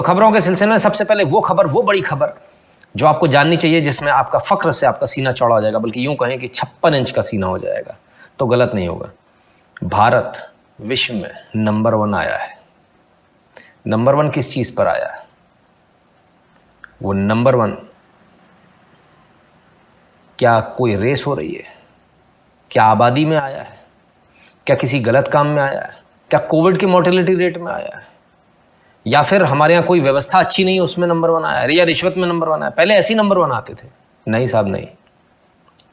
खबरों के सिलसिले में सबसे पहले वो खबर, वो बड़ी खबर जो आपको जाननी चाहिए, जिसमें आपका फक्र से आपका सीना चौड़ा हो जाएगा, बल्कि यूं कहें कि 56 इंच का सीना हो जाएगा, तो गलत नहीं होगा। भारत विश्व में नंबर 1 आया है। नंबर 1 किस चीज पर आया है? वो नंबर 1, क्या कोई रेस हो रही है? क्या आबादी में आया है? क्या किसी गलत काम में आया है? क्या कोविड की मोर्टेलिटी रेट में आया है? या फिर हमारे यहाँ कोई व्यवस्था अच्छी नहीं है उसमें नंबर 1 आया है, या रिश्वत में नंबर 1 आया? पहले ऐसे ही नंबर 1 आते थे। नहीं साहब नहीं,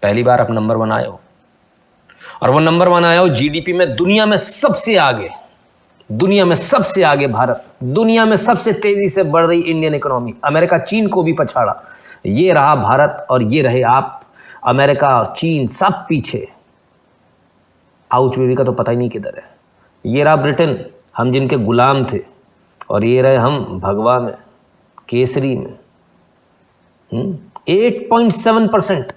पहली बार आप नंबर 1 आए हो, और वो नंबर 1 आया हो जीडीपी में दुनिया में सबसे आगे। दुनिया में सबसे आगे भारत, दुनिया में सबसे तेजी से बढ़ रही इंडियन इकोनॉमी, अमेरिका चीन को भी पछाड़ा। ये रहा भारत और ये रहे आप। अमेरिका चीन सब पीछे। आउच बेबी का तो पता ही नहीं किधर है। ये रहा ब्रिटेन, हम जिनके गुलाम थे, और ये रहे हम भगवा में, केसरी में। 8.7%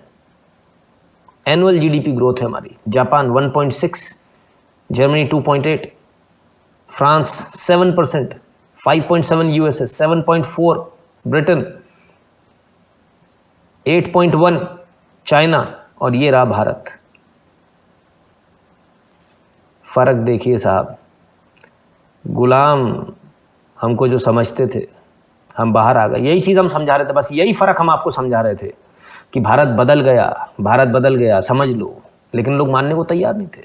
एनुअल जीडीपी ग्रोथ है हमारी। Japan 1.6, Germany 2.8, France 7%, 5.7 USA, 7.4 Britain, 8.1 China, और ये रहा भारत। फर्क देखिए साहब, गुलाम हमको जो समझते थे, हम बाहर आ गए। यही चीज़ हम समझा रहे थे, बस यही फ़र्क हम आपको समझा रहे थे कि भारत बदल गया, भारत बदल गया, समझ लो। लेकिन लोग मानने को तैयार नहीं थे।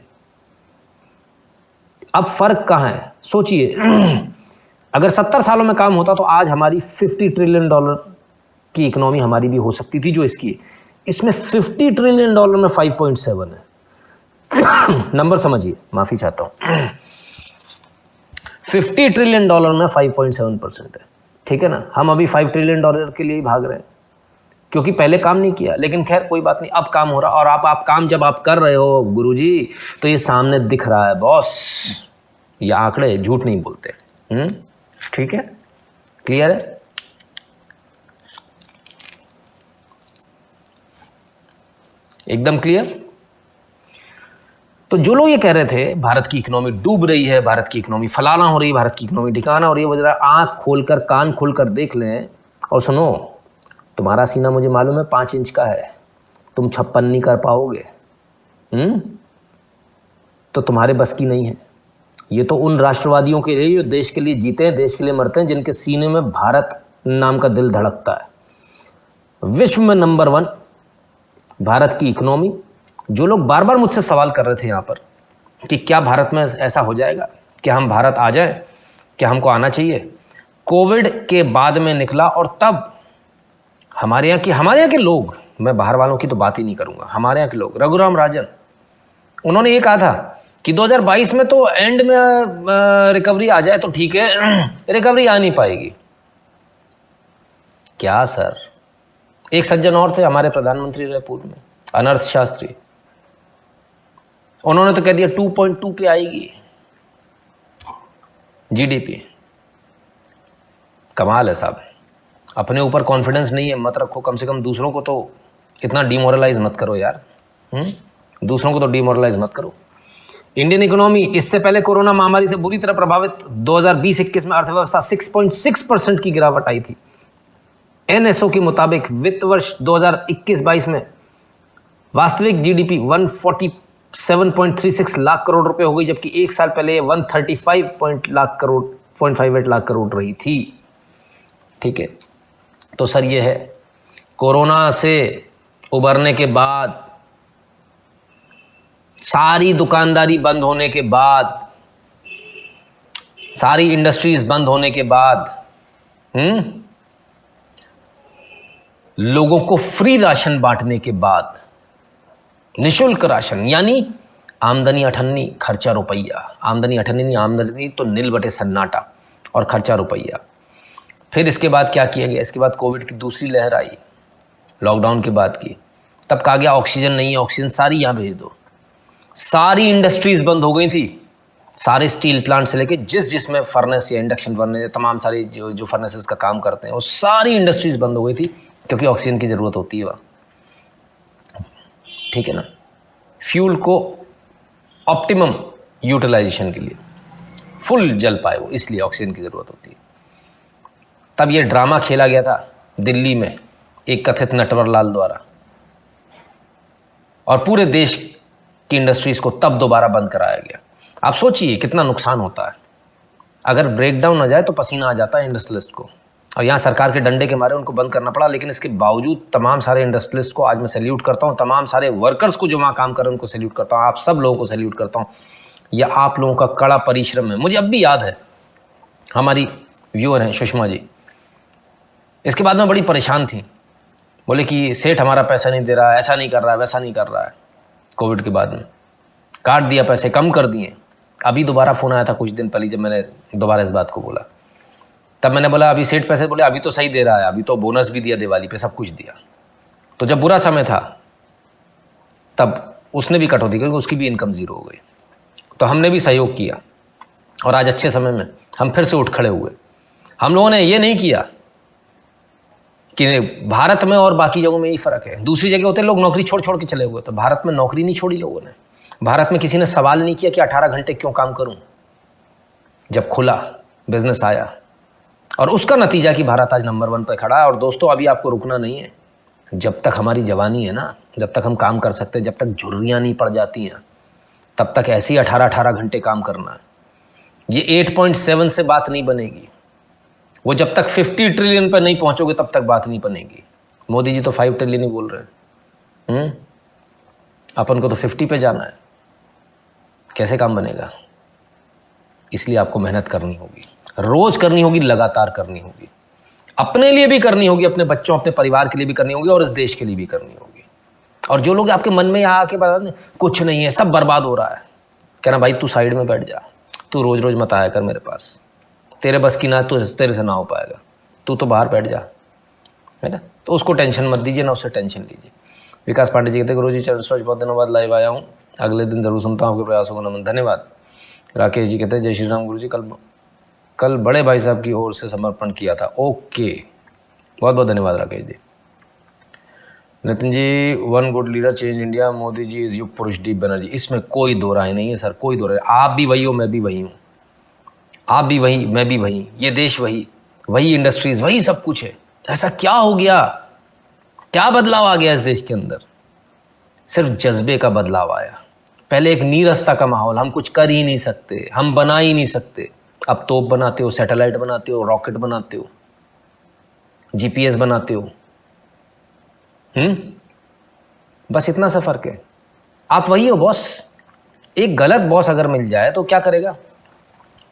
अब फ़र्क कहाँ है? सोचिए, अगर 70 सालों में काम होता तो आज हमारी $50 ट्रिलियन की इकोनॉमी हमारी भी हो सकती थी जो इसकी। इसमें $50 ट्रिलियन में 5.7 है। नंबर समझिए, माफ़ी चाहता हूँ। $50 ट्रिलियन में 5.7% है। ठीक है ना? हम अभी $5 ट्रिलियन के लिए ही भाग रहे हैं, क्योंकि पहले काम नहीं किया। लेकिन खैर कोई बात नहीं, अब काम हो रहा। और आप काम जब आप कर रहे हो गुरुजी, तो ये सामने दिख रहा है बॉस। ये आंकड़े झूठ नहीं बोलते। ठीक है? क्लियर है? एकदम क्लियर। तो जो लोग ये कह रहे थे भारत की इकोनॉमी डूब रही है, भारत की इकोनॉमी फलाना हो रही है, भारत की इकोनॉमी ठिकाना हो रही है, वो जरा आंख खोलकर, कान खोलकर देख लें और सुनो। तुम्हारा सीना मुझे मालूम है 5 इंच का है, तुम 56 नहीं कर पाओगे। तो तुम्हारे बस की नहीं है। ये तो उन राष्ट्रवादियों के लिए जो देश के लिए जीते हैं, देश के लिए मरते हैं, जिनके सीने में भारत नाम का दिल धड़कता है। विश्व में नंबर 1 भारत की इकोनॉमी। जो लोग बार बार मुझसे सवाल कर रहे थे यहाँ पर कि क्या भारत में ऐसा हो जाएगा, क्या हम भारत आ जाए, क्या हमको आना चाहिए, कोविड के बाद में निकला। और तब हमारे यहाँ के लोग, मैं बाहर वालों की तो बात ही नहीं करूँगा, हमारे यहाँ के लोग, रघुराम राजन, उन्होंने ये कहा था कि 2022 में तो एंड में रिकवरी आ जाए तो ठीक है, रिकवरी आ नहीं पाएगी। क्या सर? एक सज्जन और थे हमारे प्रधानमंत्री रहे पूर्व में, अनर्थ शास्त्री, उन्होंने तो कह दिया 2.2 पे आएगी जीडीपी। कमाल है साहब। अपने ऊपर कॉन्फिडेंस नहीं है मत रखो, कम से कम दूसरों को तो इतना डिमोरलाइज मत करो यार। दूसरों को तो डिमोरलाइज मत करो। इंडियन इकोनॉमी इससे पहले कोरोना महामारी से बुरी तरह प्रभावित 2020-21 में अर्थव्यवस्था 6.6% की गिरावट आई थी। एनएसओ के मुताबिक वित्त वर्ष 2021-22 में वास्तविक जीडीपी 147.36 लाख करोड़ रुपए हो गई, जबकि एक साल पहले 135.58 लाख करोड़ रही थी। ठीक है? तो सर ये है, कोरोना से उबरने के बाद, सारी दुकानदारी बंद होने के बाद, सारी इंडस्ट्रीज बंद होने के बाद, लोगों को फ्री राशन बांटने के बाद, निशुल्क राशन, यानी आमदनी अठन्नी खर्चा रुपया, आमदनी अठन्नी नहीं, आमदनी तो नील बटे सन्नाटा और खर्चा रुपया। फिर इसके बाद क्या किया गया? इसके बाद कोविड की दूसरी लहर आई, लॉकडाउन के बाद की। तब कहा गया ऑक्सीजन नहीं है, ऑक्सीजन सारी यहाँ भेज दो। सारी इंडस्ट्रीज बंद हो गई थी, सारे स्टील प्लांट से लेके जिसमें फर्नेस या इंडक्शन फर्नेस, तमाम सारी जो फर्नेसेस का काम करते हैं, वो सारी इंडस्ट्रीज बंद हो गई थी, क्योंकि ऑक्सीजन की ज़रूरत होती है वहाँ। ठीक है ना? फ्यूल को ऑप्टिमम यूटिलाइजेशन के लिए फुल जल पाए वो, इसलिए ऑक्सीजन की ज़रूरत होती है। तब ये ड्रामा खेला गया था दिल्ली में एक कथित नटवर लाल द्वारा, और पूरे देश की इंडस्ट्रीज को तब दोबारा बंद कराया गया। आप सोचिए कितना नुकसान होता है। अगर ब्रेकडाउन आ जाए तो पसीना आ जाता है इंडस्ट्रियलिस्ट को, और यहाँ सरकार के डंडे के मारे उनको बंद करना पड़ा। लेकिन इसके बावजूद तमाम सारे इंडस्ट्रियलिस्ट को आज मैं सैल्यूट करता हूँ, तमाम सारे वर्कर्स को जो वहाँ काम कर रहे हैं उनको सैल्यूट करता हूँ, आप सब लोगों को सैल्यूट करता हूँ। यह आप लोगों का कड़ा परिश्रम है। मुझे अब भी याद है, हमारी व्यूअर हैं सुषमा जी, इसके बाद में बड़ी परेशान थी, बोले कि सेठ हमारा पैसा नहीं दे रहा है, ऐसा नहीं कर रहा है, वैसा नहीं कर रहा है। कोविड के बाद में काट दिया, पैसे कम कर दिए। अभी दोबारा फ़ोन आया था कुछ दिन पहले, जब मैंने दोबारा इस बात को बोला, तब मैंने बोला अभी सेठ पैसे, बोले अभी तो सही दे रहा है, अभी तो बोनस भी दिया, दिवाली पे सब कुछ दिया। तो जब बुरा समय था तब उसने भी कटौती की, उसकी भी इनकम ज़ीरो हो गई। तो हमने भी सहयोग किया, और आज अच्छे समय में हम फिर से उठ खड़े हुए। हम लोगों ने ये नहीं किया कि भारत में और बाकी जगहों में यही फ़र्क है, दूसरी जगह होते लोग नौकरी छोड़ छोड़ के चले हुए, तो भारत में नौकरी नहीं छोड़ी लोगों ने। भारत में किसी ने सवाल नहीं किया कि 18 घंटे क्यों काम करूं। जब खुला, बिजनेस आया, और उसका नतीजा कि भारत आज नंबर 1 पर खड़ा है। और दोस्तों अभी आपको रुकना नहीं है, जब तक हमारी जवानी है ना, जब तक हम काम कर सकते हैं, जब तक झुर्रियाँ नहीं पड़ जाती हैं, तब तक ऐसे ही 18-18 घंटे काम करना है। ये 8.7 से बात नहीं बनेगी, वो जब तक 50 ट्रिलियन पर नहीं पहुंचोगे तब तक बात नहीं बनेगी। मोदी जी तो 5 ट्रिलियन ही बोल रहे हैं, अपन को तो 50 पे जाना है, कैसे काम बनेगा? इसलिए आपको मेहनत करनी होगी, रोज करनी होगी, लगातार करनी होगी, अपने लिए भी करनी होगी, अपने बच्चों अपने परिवार के लिए भी करनी होगी, और इस देश के लिए भी करनी होगी। और जो लोग आपके मन में आके बता कुछ नहीं है, सब बर्बाद हो रहा है, कहना भाई तू साइड में बैठ जा, तू रोज रोज मत आया कर मेरे पास, तेरे बस की ना, तो तेरे से ना हो पाएगा, तू तो बाहर बैठ जा, है ना। तो उसको टेंशन मत दीजिए, ना उससे टेंशन लीजिए। विकास पांडे जी कहते गुरु जी चरण स्पर्श, बहुत दिनों बाद लाइव आया हूँ, अगले दिन जरूर सुनता हूँ, आपके प्रयासों को नमन, धन्यवाद। राकेश जी कहते हैं जय श्री राम गुरु जी, कल बड़े भाई साहब की ओर से समर्पण किया था। ओके, बहुत बहुत धन्यवाद Rakesh ji. Nitin ji, one good leader change India, Modi ji is युग पुरुष, डीप बनर्जी, इसमें कोई दो राय नहीं है सर, कोई दो राय। आप भी वही हो, मैं भी वही हूँ, आप भी वही, मैं भी वही, ये देश वही, वही इंडस्ट्रीज, वही सब कुछ है। ऐसा क्या हो गया, क्या बदलाव आ गया इस देश के अंदर? सिर्फ जज्बे का बदलाव आया। पहले एक नीरसता का माहौल, हम कुछ कर ही नहीं सकते, हम बना ही नहीं सकते। अब तोप बनाते हो, सैटेलाइट बनाते हो, रॉकेट बनाते हो, जीपीएस बनाते हो, बस इतना सा फर्क है। आप वही हो बॉस। एक गलत बॉस अगर मिल जाए तो क्या करेगा?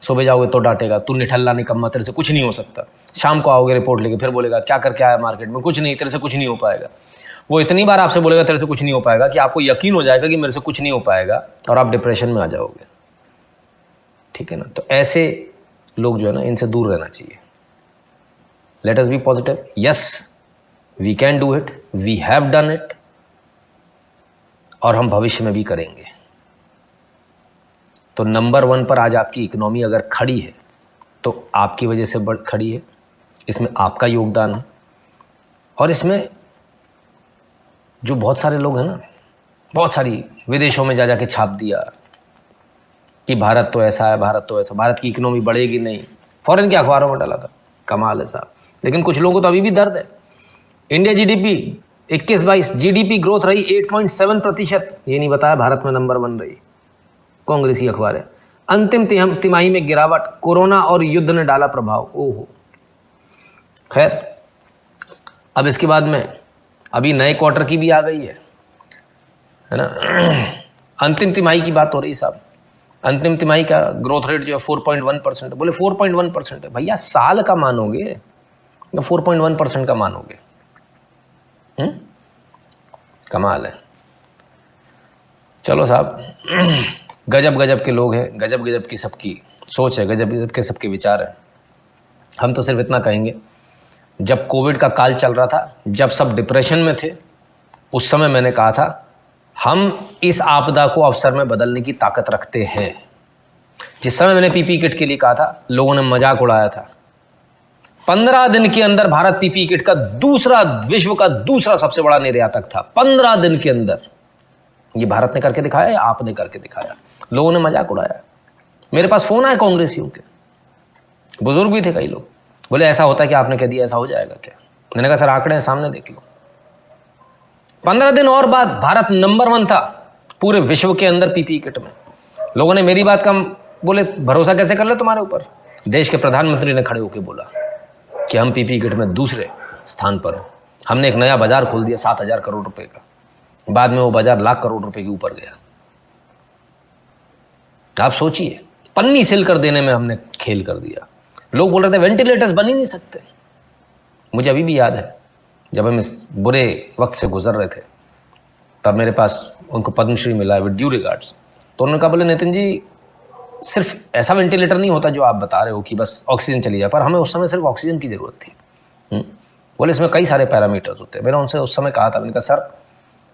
सुबह जाओगे तो डांटेगा, तू निठल्ला निकम्मा, तेरे से कुछ नहीं हो सकता। शाम को आओगे रिपोर्ट लेके, फिर बोलेगा क्या करके आया मार्केट में, कुछ नहीं, तेरे से कुछ नहीं हो पाएगा। वो इतनी बार आपसे बोलेगा तेरे से कुछ नहीं हो पाएगा कि आपको यकीन हो जाएगा कि मेरे से कुछ नहीं हो पाएगा, और आप डिप्रेशन में आ जाओगे। ठीक है ना। तो ऐसे लोग जो है ना, इनसे दूर रहना चाहिए। Let us be positive, yes we can do it, we have done it, और हम भविष्य में भी करेंगे। तो नंबर 1 पर आज आपकी इकोनॉमी अगर खड़ी है तो आपकी वजह से खड़ी है, इसमें आपका योगदान है। और इसमें जो बहुत सारे लोग हैं ना, बहुत सारी विदेशों में जा जाके छाप दिया कि भारत तो ऐसा है, भारत तो ऐसा, भारत की इकोनॉमी बढ़ेगी नहीं, फॉरेन के अखबारों में डाला था। कमाल है साहब। लेकिन कुछ लोगों को तो अभी भी दर्द है। इंडिया जीडीपी 21-22 जीडीपी ग्रोथ रही 8.7%, ये नहीं बताया भारत में नंबर 1 रही, कांग्रेसी अखबार है। अंतिम तिमाही में गिरावट, कोरोना और युद्ध ने डाला प्रभाव। ओहो, खैर अब इसके बाद में अभी नए क्वार्टर की भी आ गई है ना। अंतिम तिमाही की बात हो रही साहब। अंतिम तिमाही का ग्रोथ रेट जो है 4.1%। बोले 4.1% है भैया, साल का मानोगे या 4.1% का मानोगे? कमाल है। चलो साहब, गजब गजब के लोग हैं, गजब गजब की सबकी सोच है, गजब गजब के सबके विचार हैं। हम तो सिर्फ इतना कहेंगे, जब कोविड का काल चल रहा था, जब सब डिप्रेशन में थे, उस समय मैंने कहा था हम इस आपदा को अवसर में बदलने की ताकत रखते हैं। जिस समय मैंने पीपी किट के लिए कहा था, लोगों ने मजाक उड़ाया था। 15 दिन के अंदर भारत पीपी किट का विश्व का दूसरा सबसे बड़ा निर्यातक था। 15 दिन के अंदर ये भारत ने करके दिखाया या आपने करके दिखाया? लोगों ने मजाक उड़ाया। मेरे पास फोन आए कांग्रेसियों के, बुजुर्ग भी थे कई लोग, बोले ऐसा होता है कि आपने कह दिया ऐसा हो जाएगा क्या? मैंने कहा सर आंकड़े हैं सामने देख लो। 15 दिन और बाद भारत नंबर 1 था पूरे विश्व के अंदर पीपीई किट में। लोगों ने मेरी बात का बोले भरोसा कैसे कर ले तुम्हारे ऊपर? देश के प्रधानमंत्री ने खड़े होकर बोला कि हम पीपीई किट में दूसरे स्थान पर हैं। हमने एक नया बाजार खोल दिया 7,000 करोड़ रुपए का। बाद में वो बाजार लाख करोड़ रुपए के ऊपर गया। आप सोचिए, पन्नी सिल कर देने में हमने खेल कर दिया। लोग बोल रहे थे वेंटिलेटर्स बन ही नहीं सकते। मुझे अभी भी याद है जब हम इस बुरे वक्त से गुजर रहे थे, तब मेरे पास उनको पद्मश्री मिला विद ड्यू रिगार्ड्स। तो उन्होंने कहा बोले नितिन जी सिर्फ ऐसा वेंटिलेटर नहीं होता जो आप बता रहे हो कि बस ऑक्सीजन चली जाए, पर हमें उस समय सिर्फ ऑक्सीजन की ज़रूरत थी। बोले इसमें कई सारे पैरामीटर्स होते हैं। मैंने उनसे उस समय कहा था, मैंने कहा सर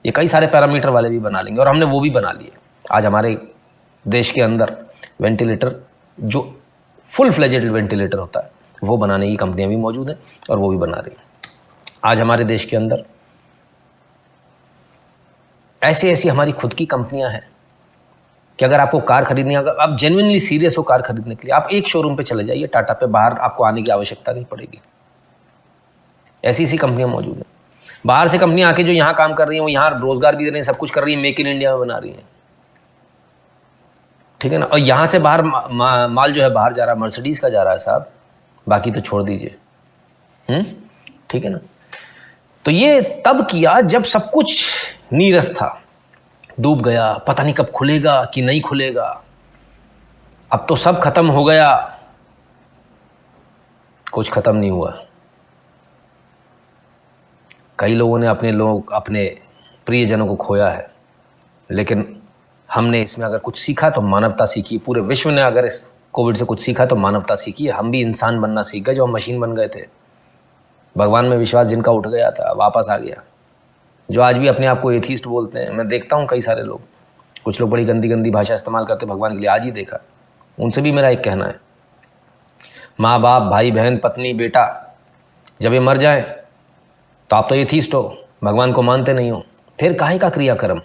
ये कई सारे पैरामीटर वाले भी बना लेंगे, और हमने वो भी बना लिए। आज हमारे देश के अंदर वेंटिलेटर जो फुल फ्लेजेड वेंटिलेटर होता है वो बनाने की कंपनियां भी मौजूद हैं और वो भी बना रही हैं। आज हमारे देश के अंदर ऐसी ऐसी हमारी खुद की कंपनियां हैं कि अगर आपको कार खरीदनी है, अगर आप जेन्युइनली सीरियस हो कार खरीदने के लिए, आप एक शोरूम पे चले जाइए टाटा पे, बाहर आपको आने की आवश्यकता नहीं पड़ेगी। ऐसी ऐसी कंपनियां मौजूद हैं। बाहर से कंपनियां आके जो यहाँ काम कर रही हैं वो यहाँ रोजगार भी दे रही हैं, सब कुछ कर रही हैं, मेक इन इंडिया में बना रही हैं, ठीक है ना। और यहाँ से बाहर माल जो है बाहर जा रहा है, मर्सिडीज का जा रहा है साहब, बाकी तो छोड़ दीजिए। ठीक है ना। तो ये तब किया जब सब कुछ नीरस था, डूब गया, पता नहीं कब खुलेगा कि नहीं खुलेगा। अब तो सब खत्म हो गया, कुछ खत्म नहीं हुआ। कई लोगों ने अपने प्रियजनों को खोया है, लेकिन हमने इसमें अगर कुछ सीखा तो मानवता सीखी। पूरे विश्व ने अगर इस कोविड से कुछ सीखा तो मानवता सीखी। हम भी इंसान बनना सीख गए, जो हम मशीन बन गए थे। भगवान में विश्वास जिनका उठ गया था वापस आ गया। जो आज भी अपने आप को एथीस्ट बोलते हैं, मैं देखता हूँ कई सारे लोग, कुछ लोग बड़ी गंदी गंदी भाषा इस्तेमाल करते भगवान के लिए, आज ही देखा। उनसे भी मेरा एक कहना है, माँ बाप भाई बहन पत्नी बेटा जब ये मर जाए तो आप तो एथीस्ट हो, भगवान को मानते नहीं हो, फिर काहे का क्रियाकर्म?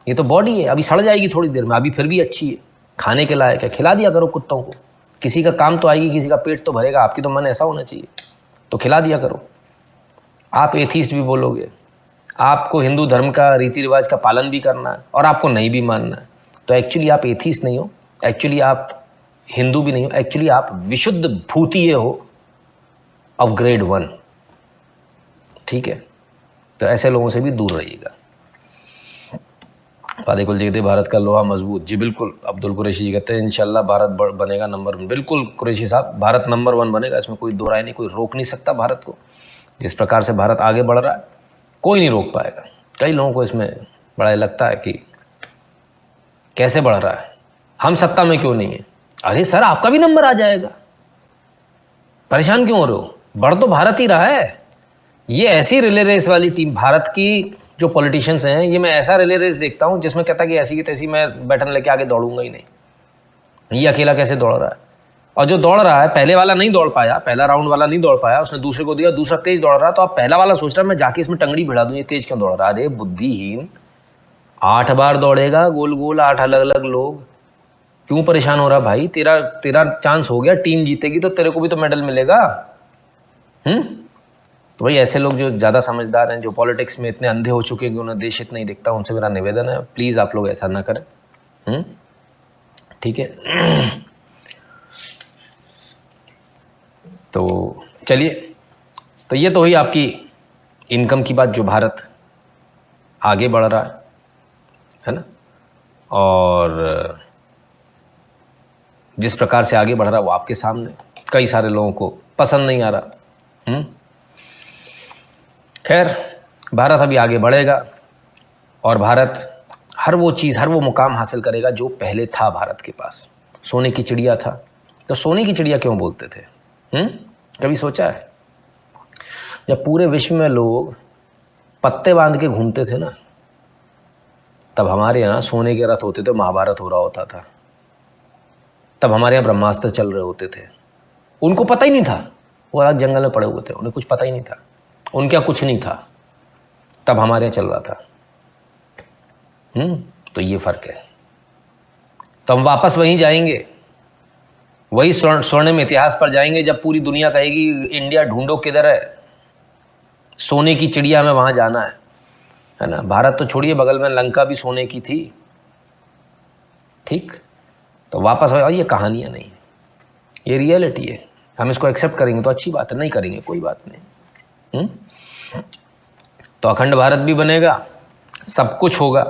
ये तो बॉडी है, अभी सड़ जाएगी थोड़ी देर में, अभी फिर भी अच्छी है, खाने के लायक है, खिला दिया करो कुत्तों को। किसी का काम तो आएगी, किसी का पेट तो भरेगा, आपकी तो मन ऐसा होना चाहिए, तो खिला दिया करो। आप एथीस्ट भी बोलोगे, आपको हिंदू धर्म का रीति रिवाज का पालन भी करना है और आपको नहीं भी मानना है, तो एक्चुअली आप एथीस्ट नहीं हो, एक्चुअली आप हिंदू भी नहीं हो, एक्चुअली आप विशुद्ध भूतीय हो ऑफ ग्रेड 1। ठीक है, तो ऐसे लोगों से भी दूर रहिएगा। फादे कुल जी भारत का लोहा मजबूत, जी बिल्कुल। अब्दुल कुरैशी जी कहते हैं इंशाल्लाह भारत बनेगा नंबर 1। बिल्कुल कुरैशी साहब, भारत नंबर 1 बनेगा, इसमें कोई दो राय नहीं। कोई रोक नहीं सकता भारत को। जिस प्रकार से भारत आगे बढ़ रहा है कोई नहीं रोक पाएगा। कई लोगों को इसमें बड़ा लगता है कि कैसे बढ़ रहा है, हम सत्ता में क्यों नहीं है। अरे सर आपका भी नंबर आ जाएगा, परेशान क्यों हो रहे हो? बढ़ तो भारत ही रहा है। ये ऐसी रिले रेस वाली टीम, भारत की जो पॉलिटिशियंस हैं, ये मैं ऐसा रिले रेस देखता हूँ जिसमें कहता कि ऐसी की तैसी मैं बैटन लेके आगे दौड़ूंगा ही नहीं। ये अकेला कैसे दौड़ रहा है? और जो दौड़ रहा है, पहले वाला नहीं दौड़ पाया, पहला राउंड वाला नहीं दौड़ पाया, उसने दूसरे को दिया, दूसरा तेज दौड़ रहा है, तो अब पहला वाला सोच रहा है मैं जाके इसमें टंगड़ी भिड़ा दूं, ये तेज क्यों दौड़ रहा है? अरे बुद्धिहीन, 8 बार दौड़ेगा गोल गोल, 8 अलग अलग लोग, क्यों परेशान हो रहा भाई? तेरा चांस हो गया, टीम जीतेगी तो तेरे को भी तो मेडल मिलेगा। तो भाई ऐसे लोग जो ज़्यादा समझदार हैं, जो पॉलिटिक्स में इतने अंधे हो चुके हैं कि उन्हें देश हित नहीं दिखता, उनसे मेरा निवेदन है प्लीज़ आप लोग ऐसा ना करें। ठीक है, तो चलिए, तो ये तो हुई आपकी इनकम की बात, जो भारत आगे बढ़ रहा है ना, और जिस प्रकार से आगे बढ़ रहा है वो आपके सामने, कई सारे लोगों को पसंद नहीं आ रहा। खैर, भारत अभी आगे बढ़ेगा और भारत हर वो चीज़, हर वो मुकाम हासिल करेगा जो पहले था भारत के पास। सोने की चिड़िया था, तो सोने की चिड़िया क्यों बोलते थे? कभी सोचा है? जब पूरे विश्व में लोग पत्ते बांध के घूमते थे ना, तब हमारे यहाँ सोने के रथ होते थे, महाभारत हो रहा होता था। तब हमारे यहाँ ब्रह्मास्त्र चल रहे होते थे। उनको पता ही नहीं था, वो अलग जंगल में पड़े हुए थे, उन्हें कुछ पता ही नहीं था, उनके यहाँ कुछ नहीं था, तब हमारे यहाँ चल रहा था। तो ये फर्क है। तो हम वापस वहीं जाएंगे वही स्वर्णिम इतिहास पर जाएंगे जब पूरी दुनिया कहेगी इंडिया ढूंढो किधर है, सोने की चिड़िया में वहां जाना है ना। भारत तो छोड़िए, बगल में लंका भी सोने की थी। ठीक, तो वापस आओ, ये कहानियां नहीं, ये रियलिटी है। हम इसको एक्सेप्ट करेंगे तो अच्छी बात है, नहीं करेंगे कोई बात नहीं। तो अखंड भारत भी बनेगा, सब कुछ होगा,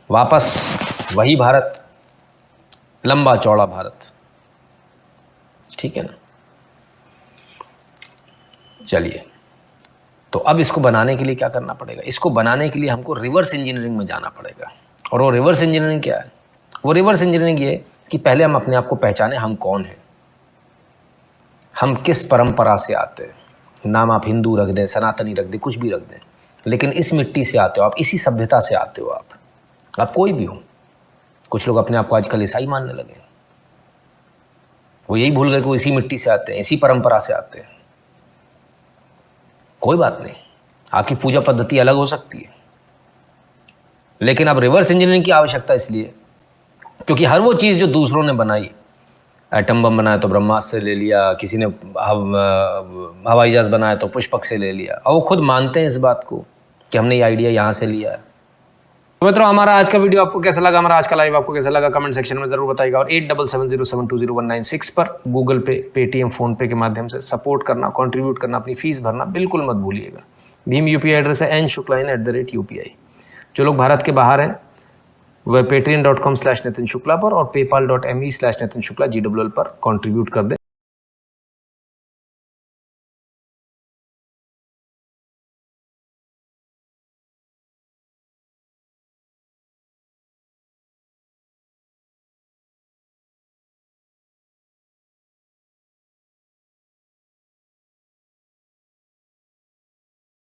वापस वही भारत, लंबा चौड़ा भारत। ठीक है ना। चलिए, तो अब इसको बनाने के लिए क्या करना पड़ेगा? इसको बनाने के लिए हमको रिवर्स इंजीनियरिंग में जाना पड़ेगा। और वो रिवर्स इंजीनियरिंग क्या है? वो रिवर्स इंजीनियरिंग ये कि पहले हम अपने आप को पहचाने, हम कौन हैं, हम किस परंपरा से आते हैं। नाम आप हिंदू रख दें, सनातनी रख दें, कुछ भी रख दें, लेकिन इस मिट्टी से आते हो आप, इसी सभ्यता से आते हो आप कोई भी हो। कुछ लोग अपने आप को आजकल ईसाई मानने लगे, वो यही भूल गए कि वो इसी मिट्टी से आते हैं, इसी परंपरा से आते हैं। कोई बात नहीं, आपकी पूजा पद्धति अलग हो सकती है, लेकिन अब रिवर्स इंजीनियरिंग की आवश्यकता इसलिए क्योंकि हर वो चीज़ जो दूसरों ने बनाई, एटम बम बनाया तो ब्रह्मास्त्र से ले लिया, किसी ने हवाई जहाज बनाया तो पुष्पक से ले लिया, और वो खुद मानते हैं इस बात को कि हमने ये आइडिया यहाँ से लिया है। तो मित्रों, हमारा आज का वीडियो आपको कैसा लगा, हमारा आज का लाइव आपको कैसा लगा, कमेंट सेक्शन में जरूर बताइएगा। और 8770720196 पर गूगल पे, पेटीएम, फोन पे के माध्यम से सपोर्ट करना, कंट्रीब्यूट करना, अपनी फीस भरना बिल्कुल मत भूलिएगा। भीम यूपीआई एड्रेस है nshukla@UPI। जो लोग भारत के बाहर हैं वह patreon.com/नितिन शुक्ला पर और paypal.me/नितिन शुक्ला GWL पर कंट्रीब्यूट कर दें।